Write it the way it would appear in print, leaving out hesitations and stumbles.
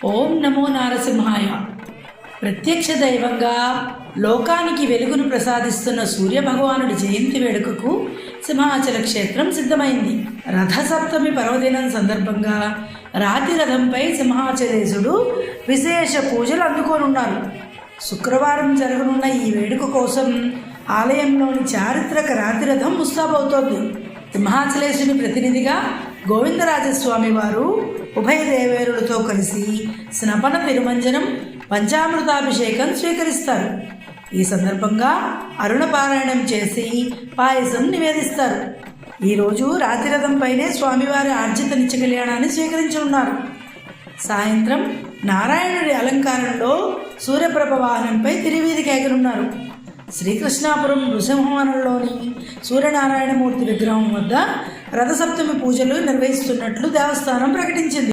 ఓం నమో నారసింహాయ. ప్రత్యక్ష దైవంగా లోకానికి వెలుగును ప్రసాదిస్తున్న సూర్యభగవానుడి జయంతి వేడుకకు సింహాచల క్షేత్రం సిద్ధమైంది. రథసప్తమి పర్వదినం సందర్భంగా రాతి రథంపై సింహాచలేశుడు విశేష పూజలు అందుకోనున్నారు. శుక్రవారం జరగనున్న ఈ వేడుక కోసం ఆలయంలోని చారిత్రక రాతిరథం ముస్తాబవుతోంది. సింహాచలేశుని ప్రతినిధిగా గోవిందరాజస్వామి వారు ఉభయ దేవేరులతో కలిసి స్నపన తిరుమంజనం పంచామృతాభిషేకం స్వీకరిస్తారు. ఈ సందర్భంగా అరుణపారాయణం చేసి పాయసం నివేదిస్తారు. ఈరోజు రాతిరథంపైనే స్వామివారి ఆర్జిత నిత్య కళ్యాణాన్ని స్వీకరించనున్నారు. సాయంత్రం నారాయణుడి అలంకారంలో సూర్యప్రభ వాహనంపై తిరువీధికి ఎగనున్నారు. శ్రీకృష్ణాపురం నృసింహవనంలోని సూర్యనారాయణమూర్తి విగ్రహం వద్ద రథసప్తమి పూజలు నిర్వహిస్తున్నట్లు దేవస్థానం ప్రకటించింది.